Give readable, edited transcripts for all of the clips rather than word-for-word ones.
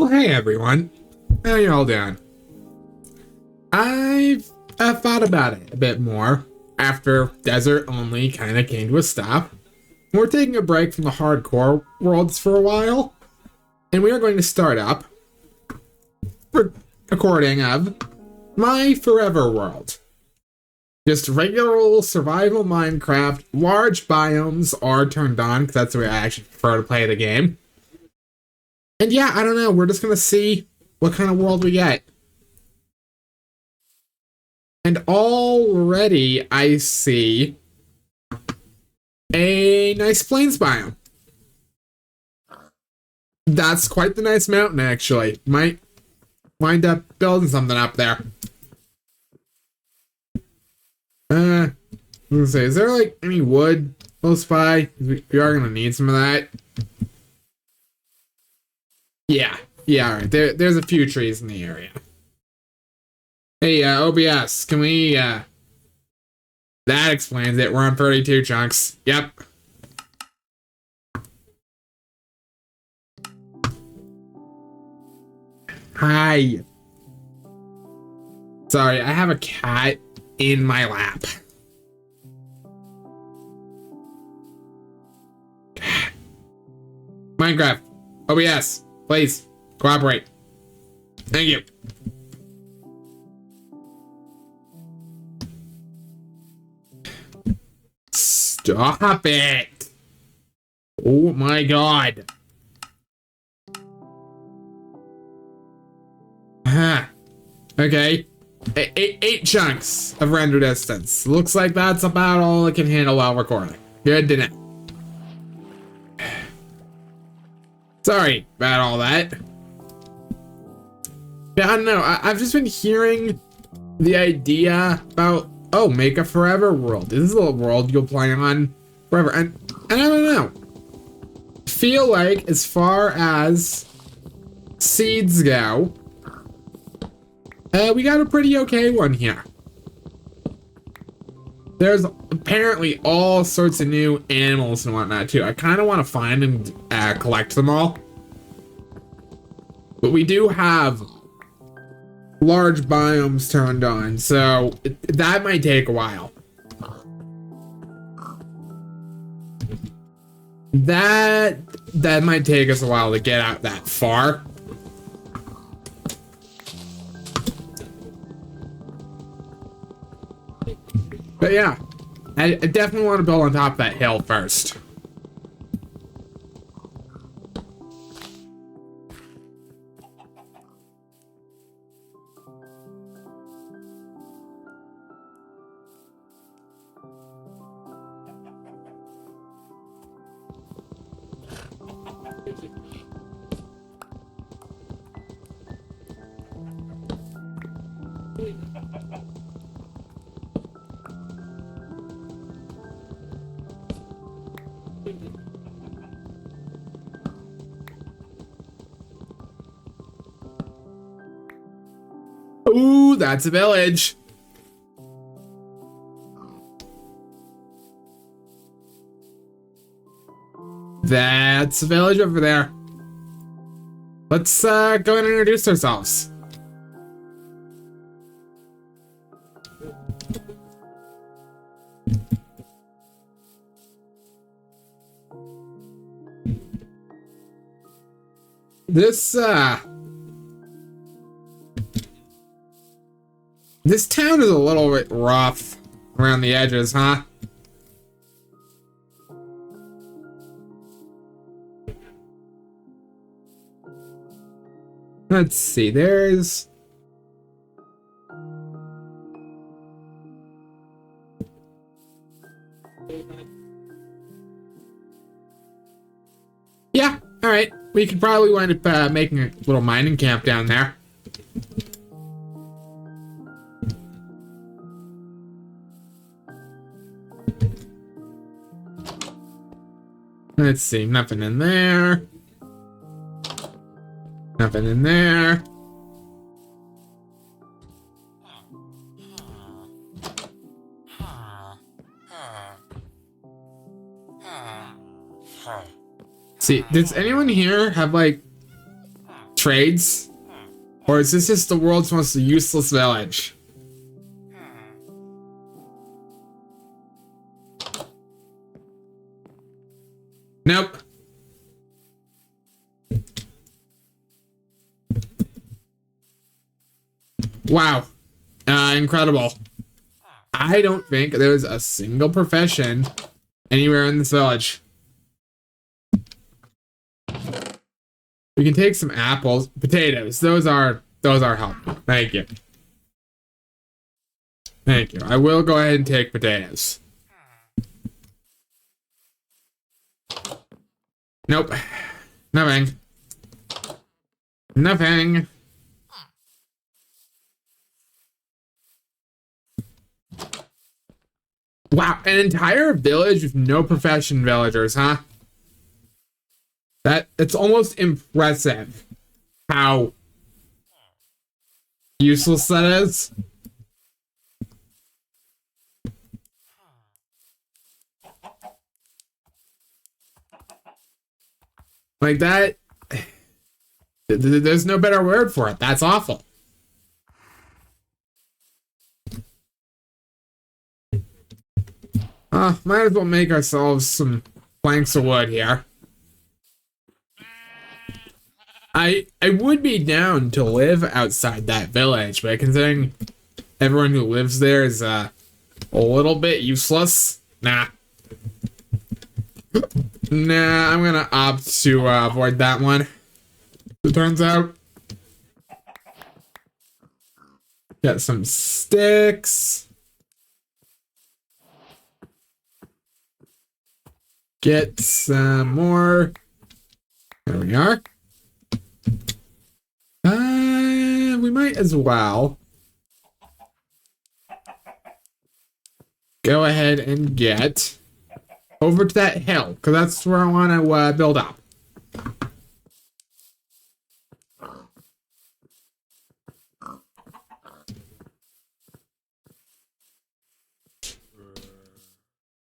Well, hey everyone. How you all doing? I've thought about it a bit more after Desert Only kind of came to a stop. We're taking a break from the hardcore worlds for a while, and we are going to start up recording of My Forever World. Just regular old survival Minecraft. Large biomes are turned on because that's the way I actually prefer to play the game. And yeah, I don't know. We're just going to see what kind of world we get. And already I see a nice plains biome. That's quite the nice mountain, actually. Might wind up building something up there. I was gonna say, is there like any wood close by? We are gonna need some of that. Yeah, alright. There's a few trees in the area. Hey, OBS, can we, that explains it. We're on 32 chunks. Yep. Hi. Sorry, I have a cat in my lap. Minecraft, OBS, please, cooperate. Thank you. Stop it! Oh my god. Okay. Eight chunks of render distance. Looks like that's about all it can handle while recording. Good to know. Sorry about all that. Yeah, I don't know. I've just been hearing the idea about, oh, make a forever world. This is a world you'll play on forever. And I don't know. Feel like as far as seeds go, we got a pretty okay one here. There's apparently all sorts of new animals and whatnot too. I kind of want to find and collect them all. But we do have large biomes turned on, so that might take a while. That might take us a while to get out that far. But yeah, I definitely want to build on top of that hill first. Ooh, that's a village. That's a village over there. Let's go and introduce ourselves. This town is a little bit rough around the edges, huh? Let's see, there's... Yeah, alright. We could probably wind up making a little mining camp down there. Let's see, nothing in there. Nothing in there. See, does anyone here have like trades? Or is this just the world's most useless village? Nope. Wow. Incredible. I don't think there's a single profession anywhere in this village. We can take some apples, potatoes. Those are helpful. Thank you. Thank you. I will go ahead and take potatoes. Nope. Nothing. Nothing. Wow, an entire village with no profession villagers, huh? It's almost impressive how useless that is. Like that, there's no better word for it. That's awful. Might as well make ourselves some planks of wood here. I would be down to live outside that village, but considering everyone who lives there is a little bit useless, nah. Nah, I'm gonna opt to avoid that one. It turns out. Got some sticks. Get some more. There we are. We might as well go ahead and get over to that hill, because that's where I want to build up.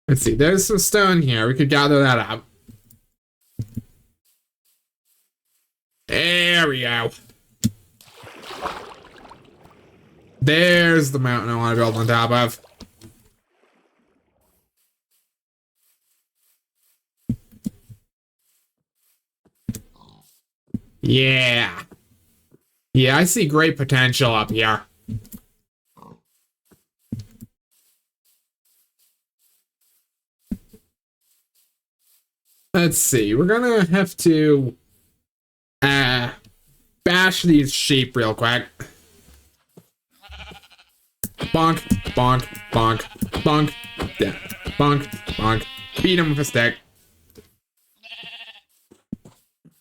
Let's see, there's some stone here. We could gather that up. There we go. There's the mountain I want to build on top of. Yeah. Yeah, I see great potential up here. Let's see, we're gonna have to bash these sheep real quick. Bonk, bonk, bonk, bonk, yeah, bonk, bonk. Beat him with a stick.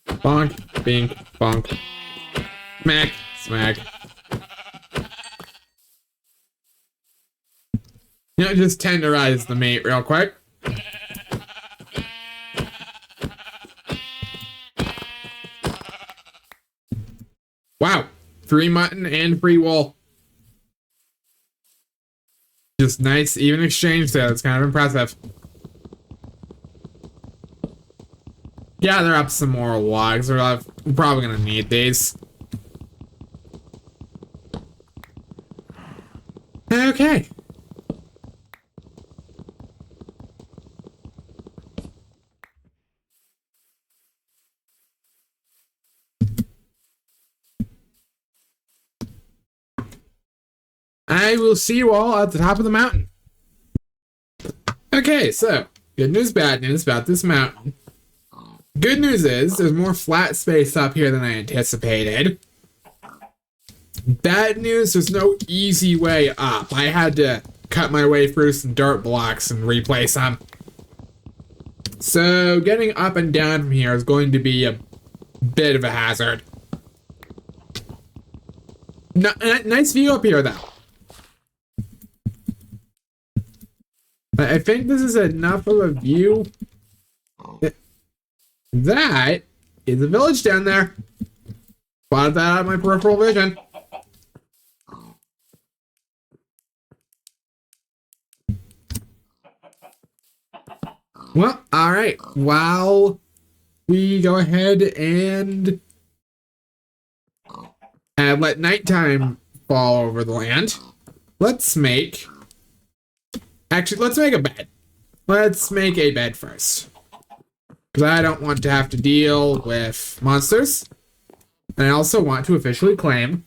Bonk, bink, bonk. Smack, smack. You know, just tenderize the meat real quick. Wow, free mutton and free wool. Just nice, even exchange there. That's kind of impressive. Gather up some more logs. We're probably gonna need these. Okay. I will see you all at the top of the mountain. Okay, so good news, bad news about this mountain. Good news is there's more flat space up here than I anticipated. Bad news, there's no easy way up. I had to cut my way through some dirt blocks and replace them. So getting up and down from here is going to be a bit of a hazard. Nice view up here, though. I think this is enough of a view. That is a village down there. Spotted that out of my peripheral vision. Well, alright. While we go ahead and and let nighttime fall over the land. Let's make... Actually, let's make a bed. Let's make a bed first. Because I don't want to have to deal with monsters. And I also want to officially claim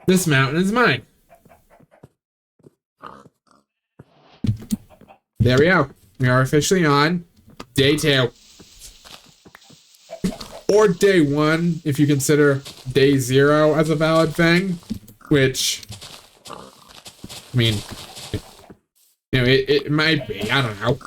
this mountain is mine. There we go. We are officially on day 2. Or day 1, if you consider day 0 as a valid thing. Which, I mean, you know, it might be. I don't know.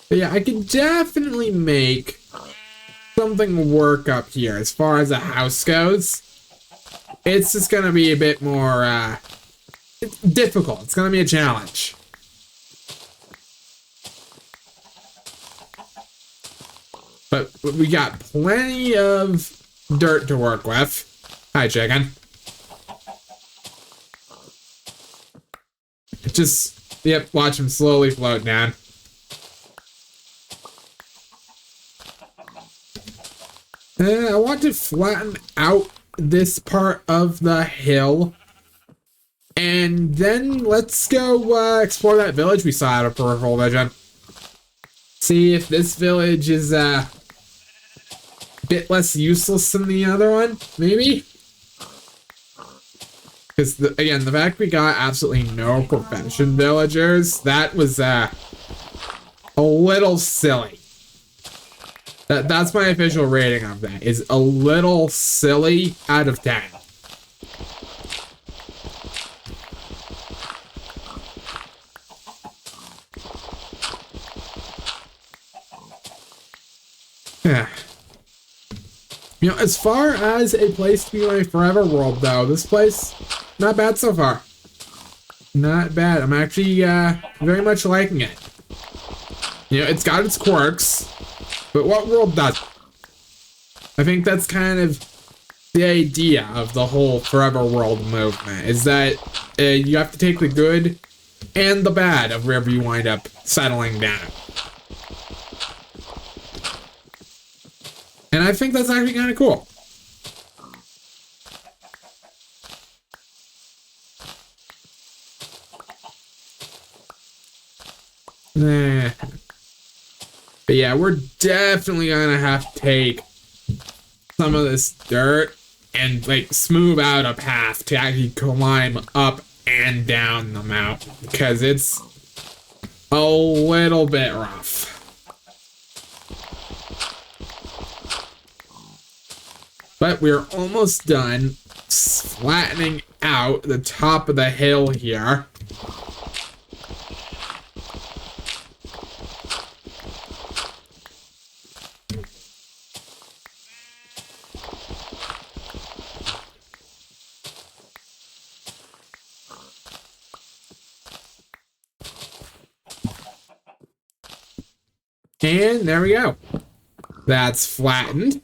But yeah, I can definitely make something work up here as far as a house goes. It's just gonna be a bit more difficult. It's gonna be a challenge. But we got plenty of dirt to work with. Hi, chicken. Just, yep, watch him slowly float down. I want to flatten out this part of the hill. And then let's go explore that village we saw at a peripheral vision. See if this village is a bit less useless than the other one, maybe? Because, again, the fact we got absolutely no profession villagers, that was a little silly. That's my official rating of that, is a little silly out of 10. Yeah. You know, as far as a place to be my forever world, though, this place, not bad so far. Not bad. I'm actually very much liking it. You know, it's got its quirks. But what world doesn't? I think that's kind of the idea of the whole forever world movement, is that you have to take the good and the bad of wherever you wind up settling down. And I think that's actually kind of cool. But yeah, we're definitely gonna have to take some of this dirt and like smooth out a path to actually climb up and down the mountain, because it's a little bit rough. But we're almost done flattening out the top of the hill here. And there we go. That's flattened.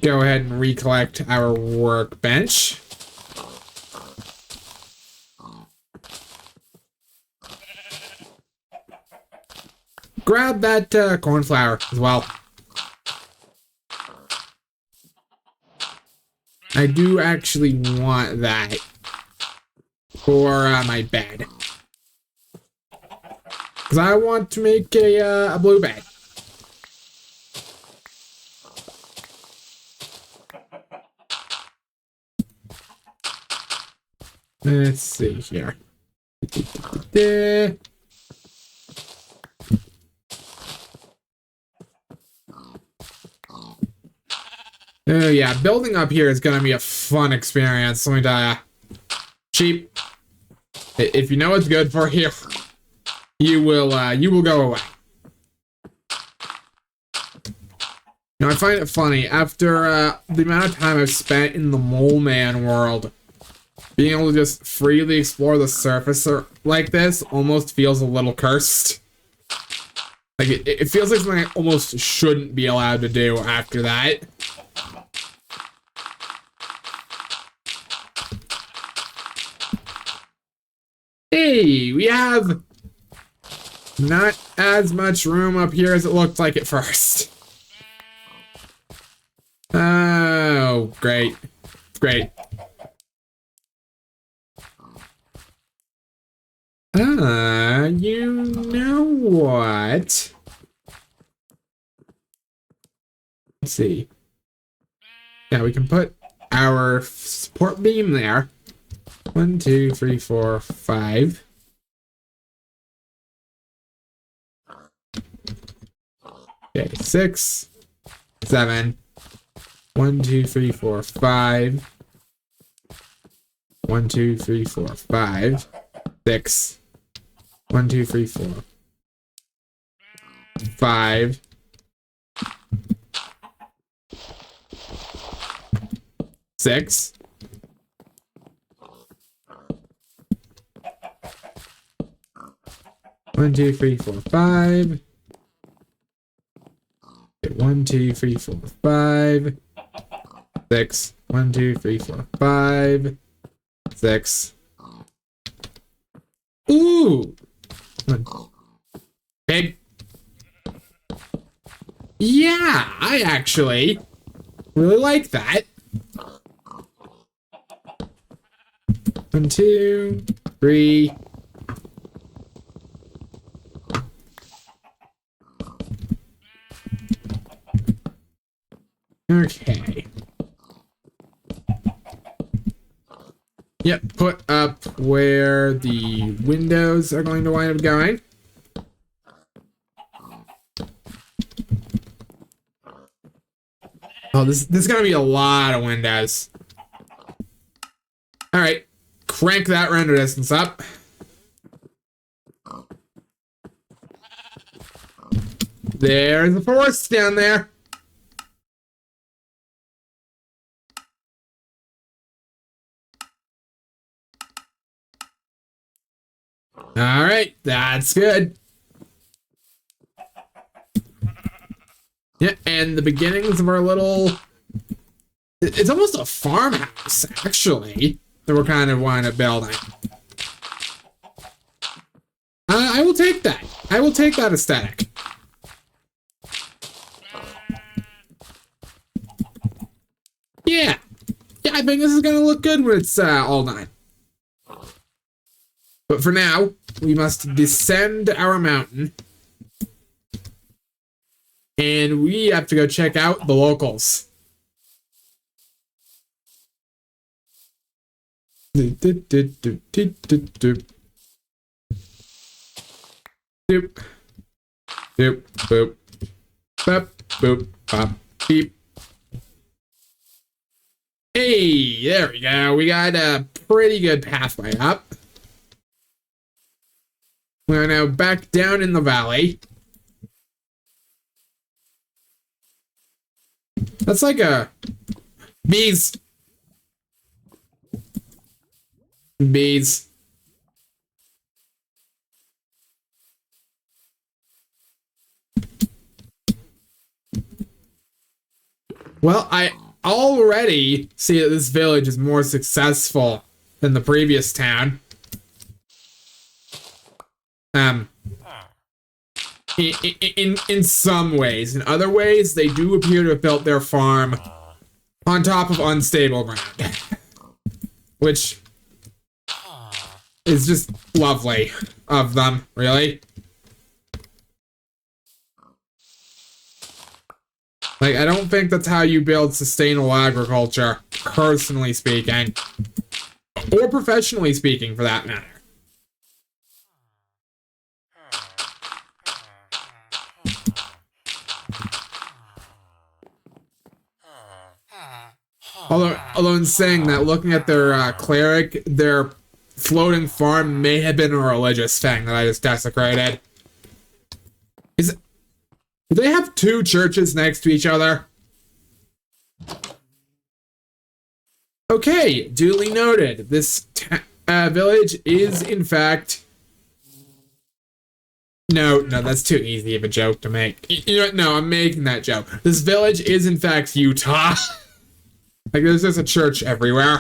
Go ahead and recollect our workbench. Grab that cornflower as well. I do actually want that for my bed. Because I want to make a blue bed. Let's see here. Oh yeah, building up here is gonna be a fun experience, let me tell ya. Sheep, if you know what's good for you, you will go away. You know, I find it funny, after the amount of time I've spent in the Mole Man world, being able to just freely explore the surface like this almost feels a little cursed. Like, it feels like something I almost shouldn't be allowed to do after that. Hey, we have not as much room up here as it looked like at first. Oh, great. Great. You know what? Let's see. Yeah, we can put our support beam there. 1, 2, 3, 4, 5. Okay, 6, 7. 1, 2, 3, 4, 5. 1, 2, 3, 4, 5. 6. 1, 2, 3, 4. 5. 6. 1, 2, 3, 4, 5. 1, 2, 3, 4, 5. 6. 1, 2, 3, 4, 5. 6. Ooh! Okay. Yeah, I actually really like that. 1, 2, 3. Okay. Yep, put up where the windows are going to wind up going. Oh, this is gonna be a lot of windows. All right, crank that render distance up. There's the forest down there. All right, that's good. Yeah, and the beginnings of our little... It's almost a farmhouse, actually, that we're kind of wind up building. I will take that. I will take that aesthetic. Yeah. Yeah, I think this is going to look good when it's all done. But for now, we must descend our mountain. And we have to go check out the locals. Doop, doop, boop. Bop, boop, bop, beep. Hey, there we go. We got a pretty good pathway up. We're now back down in the valley. That's like a... Bees. Bees. Well, I already see that this village is more successful than the previous town. In some ways. In other ways, they do appear to have built their farm on top of unstable ground. Which is just lovely of them, really. Like, I don't think that's how you build sustainable agriculture, personally speaking. Or professionally speaking, for that matter. Although in saying that, looking at their cleric, their floating farm may have been a religious thing that I just desecrated. Do they have two churches next to each other? Okay, duly noted. This village is, in fact... No, that's too easy of a joke to make. You know what? No, I'm making that joke. This village is, in fact, Utah. Like, there's just a church everywhere.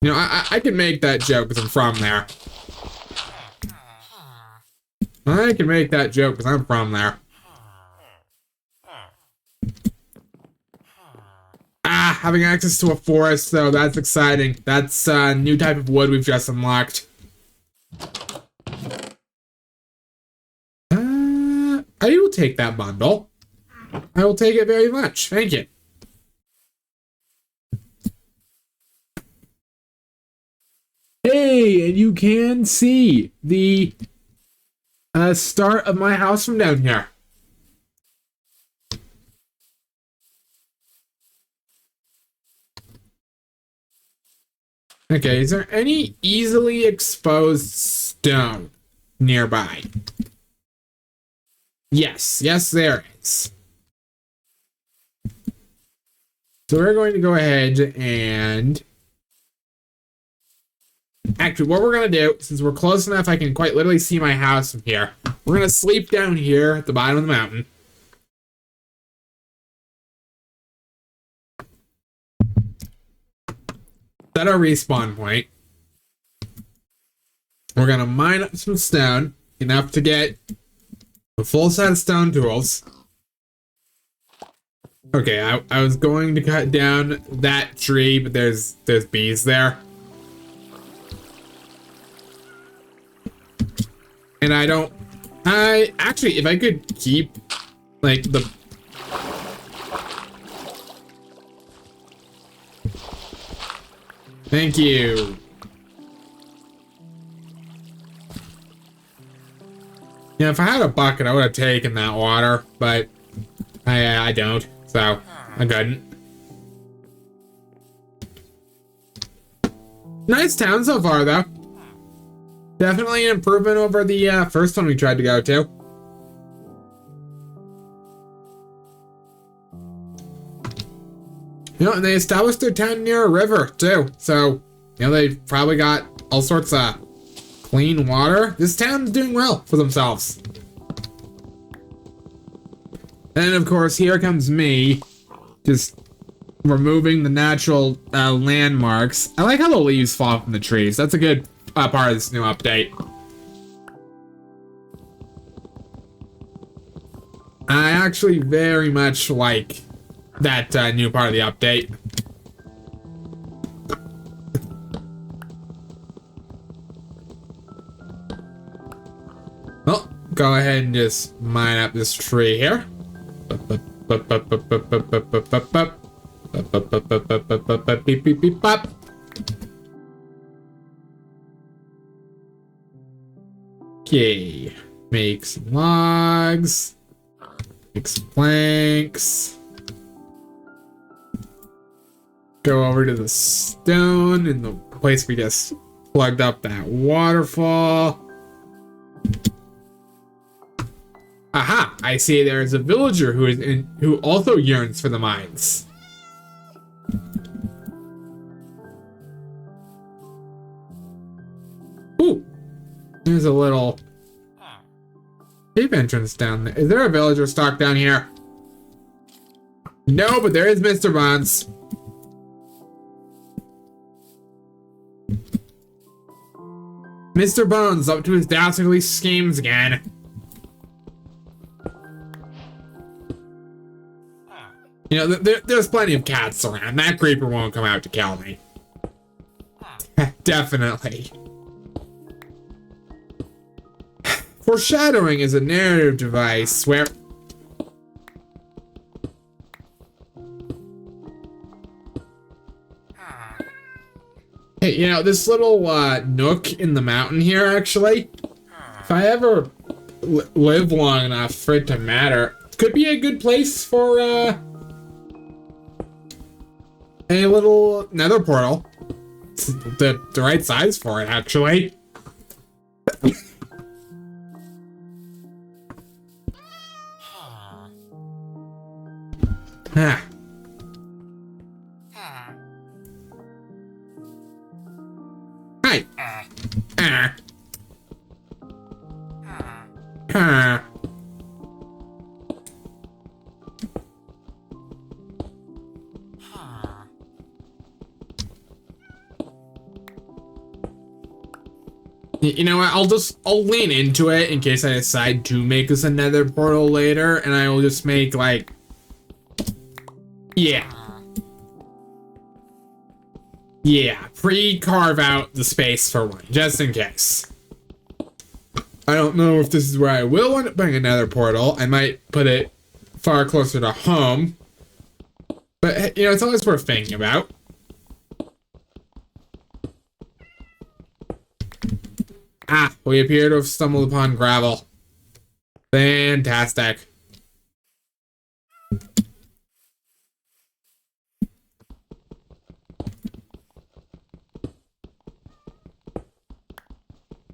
You know, I can make that joke because I'm from there. I can make that joke because I'm from there. Ah, having access to a forest, though, that's exciting. That's a new type of wood we've just unlocked. I will take that bundle. I will take it very much. Thank you. Hey, and you can see the start of my house from down here. Okay, is there any easily exposed stone nearby? Yes, yes there is. So we're going to go ahead and... Actually, what we're going to do, since we're close enough I can quite literally see my house from here, we're going to sleep down here at the bottom of the mountain. Set our respawn point. We're going to mine up some stone, enough to get a full set of stone tools. Okay, I was going to cut down that tree, but there's bees there. And actually, if I could keep, like, the... Thank you. Yeah, if I had a bucket, I would have taken that water, but I don't, so I couldn't. Nice town so far, though. Definitely an improvement over the first one we tried to go to. You know, and they established their town near a river, too. So, you know, they've probably got all sorts of clean water. This town's doing well for themselves. And, of course, here comes me, just removing the natural landmarks. I like how the leaves fall from the trees. That's a good part of this new update. I actually very much like that new part of the update. Well, go ahead and just mine up this tree here. Okay, make some logs, make some planks, go over to the stone in the place we just plugged up that waterfall. Aha, I see there's a villager who also yearns for the mines. Ooh. There's a little cave entrance down there. Is there a villager stock down here? No, but there is Mr. Bones. Mr. Bones up to his dastardly schemes again. You know, there's plenty of cats around. That creeper won't come out to kill me. Definitely. Foreshadowing is a narrative device where... Hey, you know, this little nook in the mountain here, actually, if I ever live long enough for it to matter, could be a good place for a little nether portal. It's the right size for it, actually. Ah. Hi. Ah. Ah. You know what? I'll lean into it in case I decide to make us another portal later, and I will just make like, yeah, pre-carve out the space for one, just in case. I don't know if this is where I will end up putting another portal. I might put it far closer to home, but you know, it's always worth thinking about. Ah, we appear to have stumbled upon gravel. Fantastic.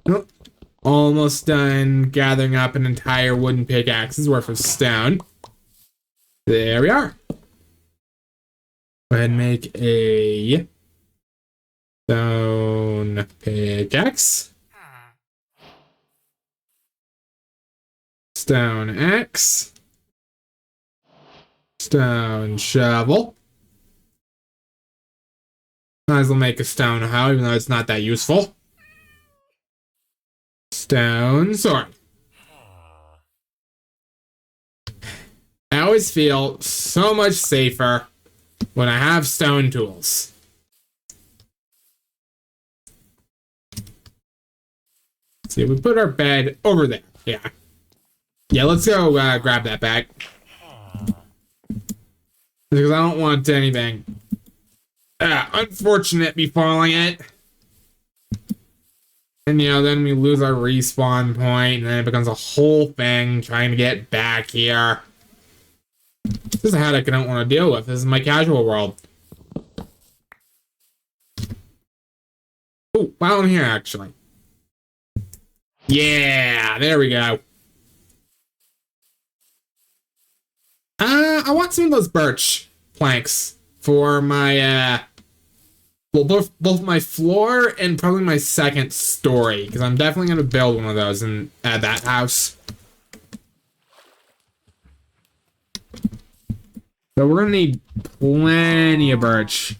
Nope. Almost done gathering up an entire wooden pickaxe's worth of stone. There we are. Go ahead and make a stone pickaxe. Stone axe. Stone shovel. Might as well make a stone hoe, even though it's not that useful. Stone sword. I always feel so much safer when I have stone tools. See, we put our bed over there. Yeah, let's go grab that bag. Because I don't want anything unfortunate befalling it. And, you know, then we lose our respawn point, and then it becomes a whole thing trying to get back here. This is a headache I don't want to deal with. This is my casual world. Oh, while I'm here, actually. Yeah, there we go. I want some of those birch planks for my, well, both my floor and probably my second story, because I'm definitely going to build one of those in that house. So we're going to need plenty of birch.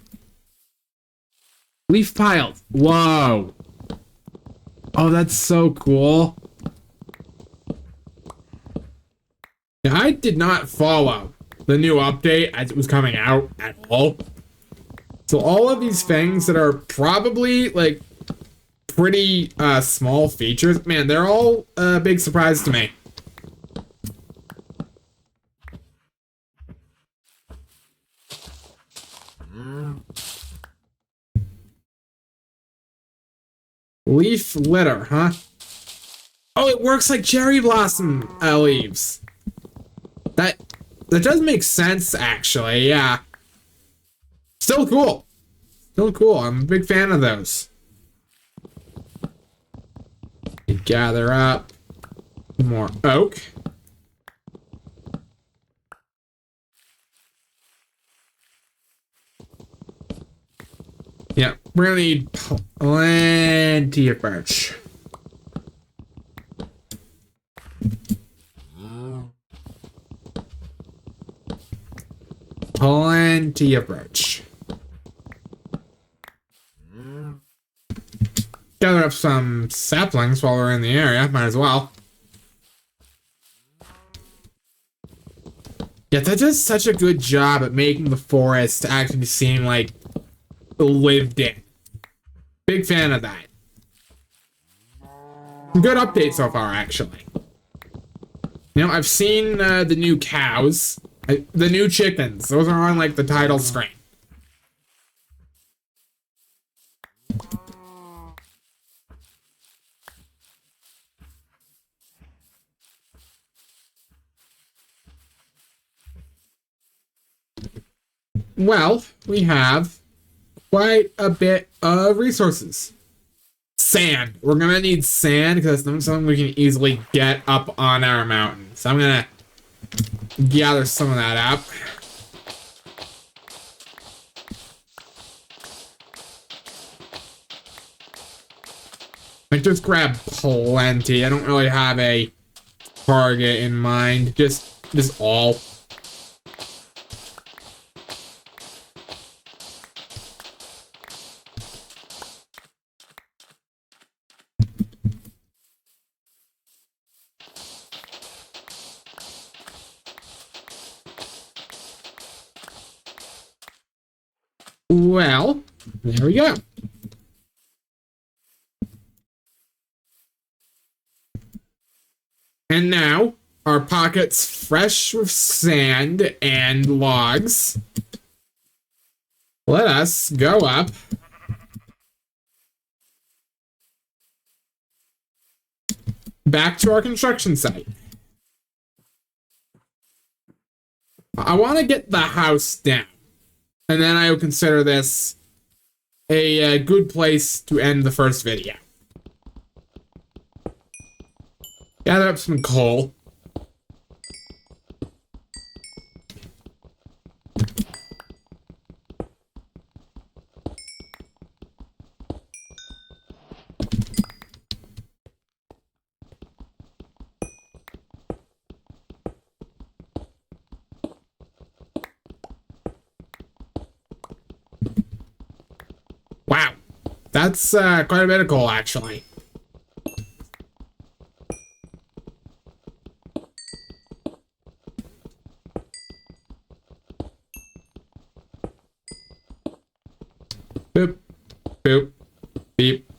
Leaf pile. Whoa. Oh, that's so cool. Now, I did not follow the new update as it was coming out at all. So all of these things that are probably like pretty small features, man, they're all a big surprise to me. Leaf litter, huh? Oh, it works like cherry blossom leaves. That does make sense, actually, yeah. Still cool. Still cool. I'm a big fan of those. Gather up more oak. Yeah, we're gonna need plenty of birch. Plenty of birch. Gather up some saplings while we're in the area, might as well. Yeah, that does such a good job at making the forest actually seem like lived in. Big fan of that. Good update so far, actually. You know, I've seen the new cows, the new chickens. Those are on like the title screen. Well, we have quite a bit of resources. Sand. We're gonna need sand because that's something we can easily get up on our mountain. So I'm gonna gather some of that up. I just grab plenty. I don't really have a target in mind. Just all. Well, there we go. And now, our pockets fresh with sand and logs. Let us go up. Back to our construction site. I want to get the house down. And then I will consider this a good place to end the first video. Gather up some coal. Wow, that's quite a bit of coal, actually. Boop, boop, beep.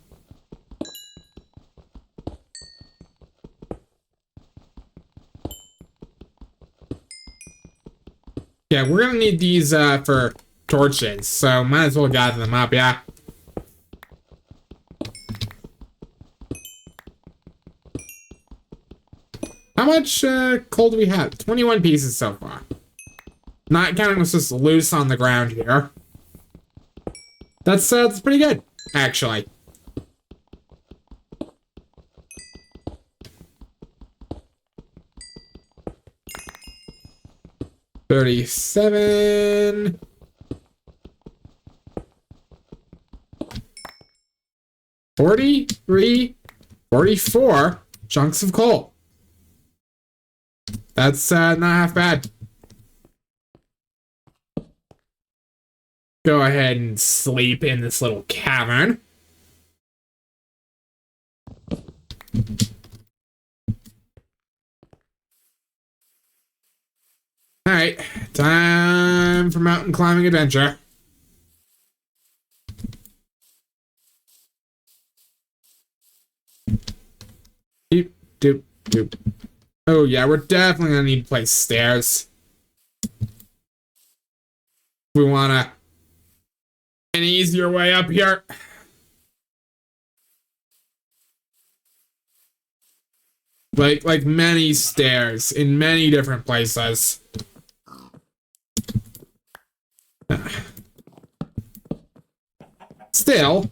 Yeah, we're gonna need these for torches, so might as well gather them up, yeah. How much coal do we have? 21 pieces so far. Not counting what's just loose on the ground here. That's pretty good, actually. $37. 43, 44 chunks of coal. That's not half bad. Go ahead and sleep in this little cavern. Alright, time for mountain climbing adventure. Doop, doop, doop. Oh yeah, we're definitely gonna need to place stairs. We wanna an easier way up here. Like many stairs in many different places. Still.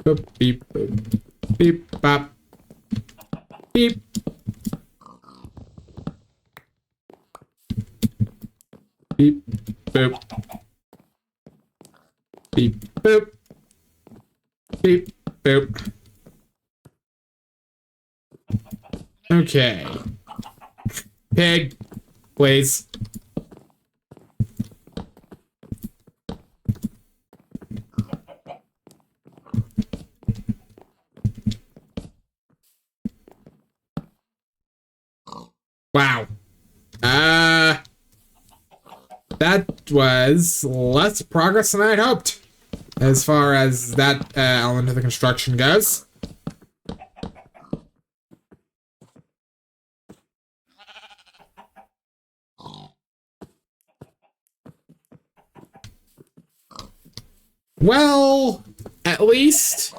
Boop, beep, boop, beep, bop, beep. Beep, boop. Beep, boop. Beep, boop. Okay. Pig, please. Wow. That was less progress than I'd hoped, as far as that element of the construction goes. Well, at least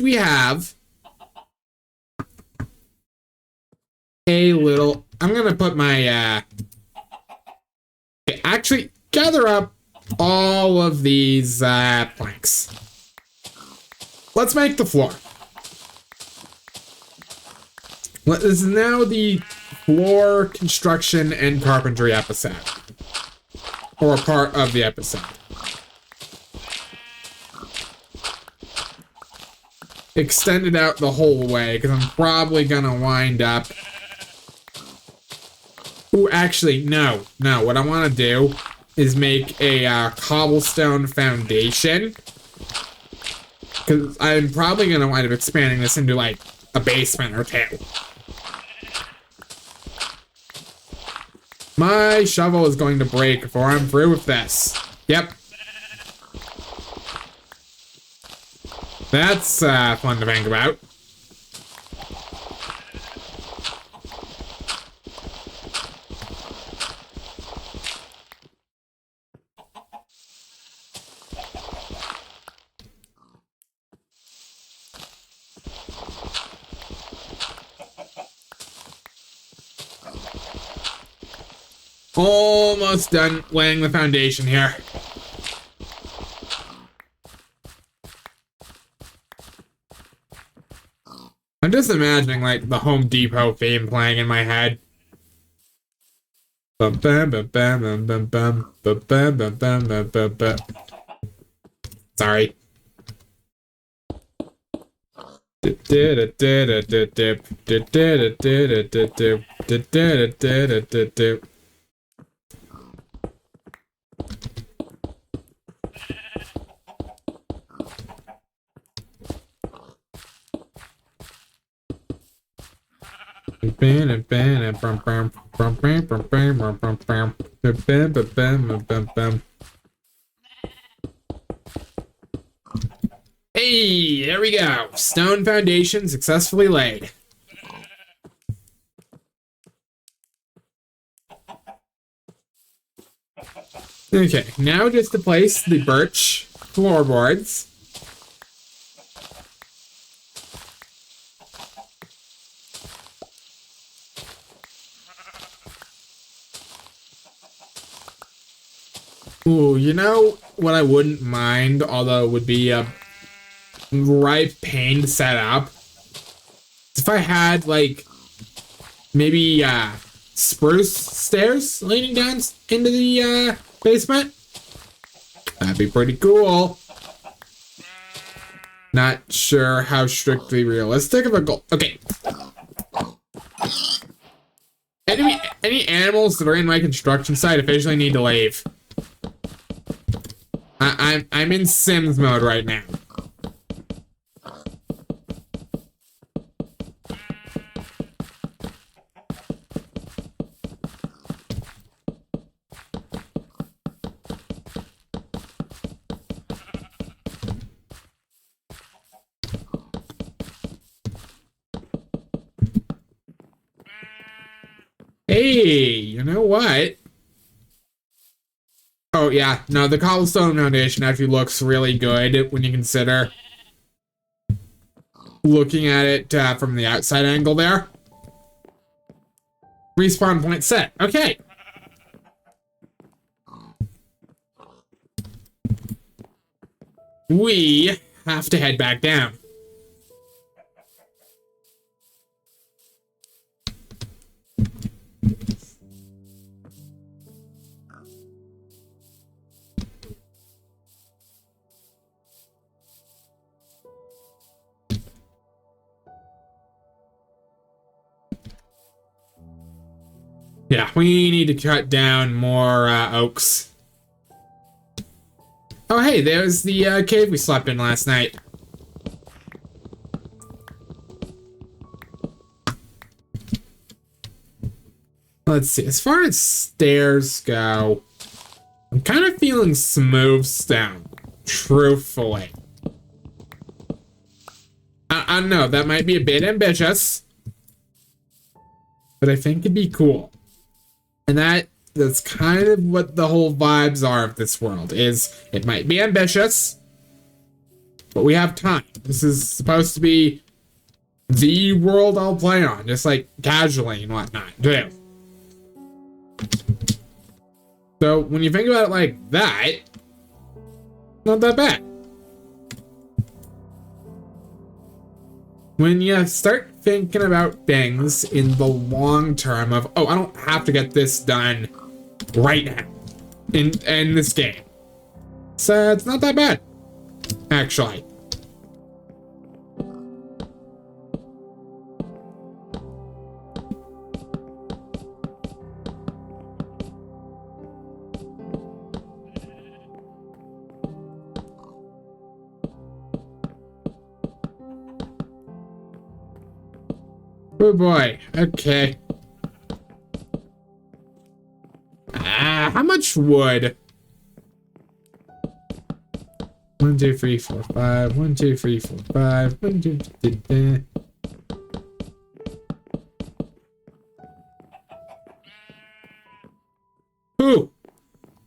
we have a little. I'm gonna put my actually gather up all of these planks. Let's make the floor. This is now the floor construction and carpentry episode, or part of the episode. Extend it out the whole way, because I'm probably gonna wind up. Ooh, actually, no. What I want to do is make a cobblestone foundation, because I'm probably gonna wind up expanding this into like a basement or two. My shovel is going to break before I'm through with this. Yep. That's fun to think about. Almost done laying the foundation here. I'm just imagining like the Home Depot theme playing in my head. Bum bum bum bum bum bum bum bum bum bum bum bum bum. Sorry. Hey, there we go. Stone foundation successfully laid. Okay, now just to place the birch floorboards. Ooh, you know what I wouldn't mind, although it would be a ripe pain to set up? If I had, like, maybe, spruce stairs leading down into the, basement? That'd be pretty cool. Not sure how strictly realistic of a goal. Okay. Any animals that are in my construction site officially need to leave. I'm in Sims mode right now. Hey, you know what? Oh, yeah. No, the cobblestone foundation actually looks really good when you consider looking at it from the outside angle there. Respawn point set. Okay. We have to head back down. Yeah, we need to cut down more oaks. Oh, hey, there's the cave we slept in last night. Let's see, as far as stairs go, I'm kind of feeling smooth stone, truthfully. I don't know, that might be a bit ambitious, but I think it'd be cool. And that's kind of what the whole vibes are of this world, is it might be ambitious, but we have time. This is supposed to be the world I'll play on, just like casually and whatnot, too. So when you think about it like that, not that bad. When you start thinking about things in the long term of, oh, I don't have to get this done right now in this game. So it's not that bad, actually. Oh boy, okay. how much wood? 1, 2, 3, 4, 5. 1, 2, 3, 4, 5. 1, 2, 3, 4. Ooh.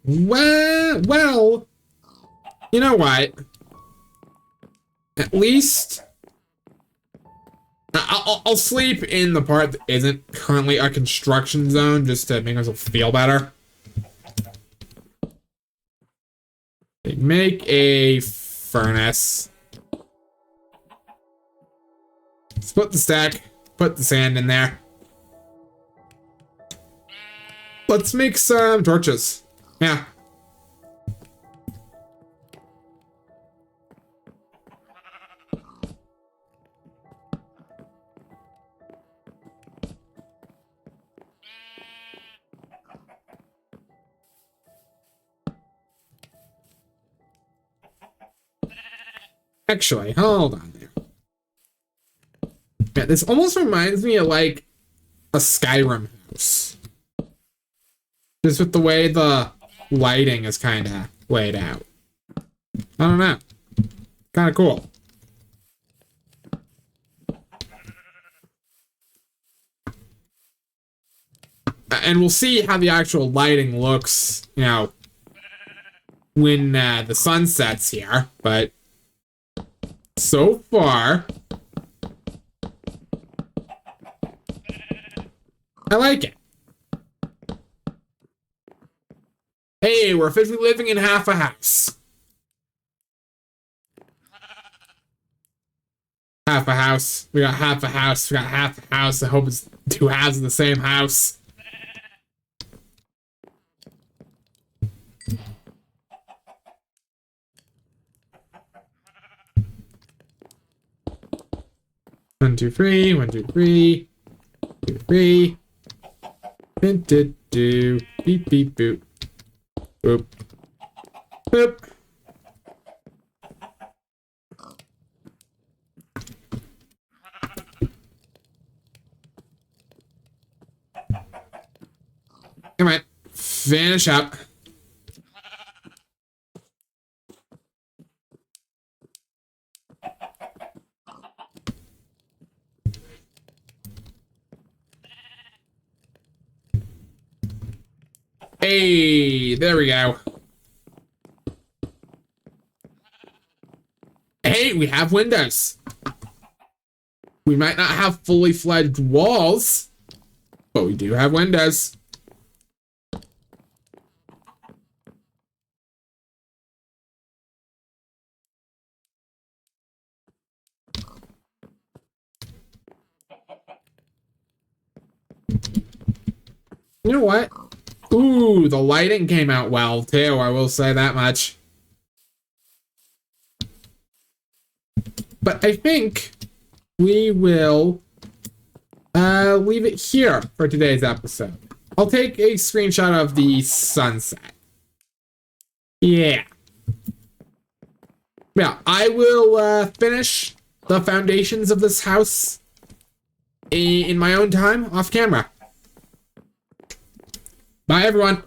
Well, you know what? At least I'll sleep in the part that isn't currently a construction zone just to make myself feel better. Make a furnace. Split the stack. Put the sand in there. Let's make some torches. Yeah. Actually, hold on there. Yeah, this almost reminds me of like a Skyrim house. Just with the way the lighting is kind of laid out. I don't know. Kind of cool. And we'll see how the actual lighting looks, you know, when the sun sets here. But so far, I like it. Hey, we're officially living in half a house. Half a house. We got half a house. We got half a house. I hope it's two halves of the same house. One, two, three. 1, 2, 3. 2, 3. Do. Beep, beep, boop. Boop. Boop. Come on. Finish up. Hey, there we go. Hey, we have windows. We might not have fully fledged walls, but we do have windows. You know what? Ooh, the lighting came out well, too. I will say that much. But I think we will leave it here for today's episode. I'll take a screenshot of the sunset. Yeah. Yeah, I will finish the foundations of this house in my own time off camera. Bye, everyone.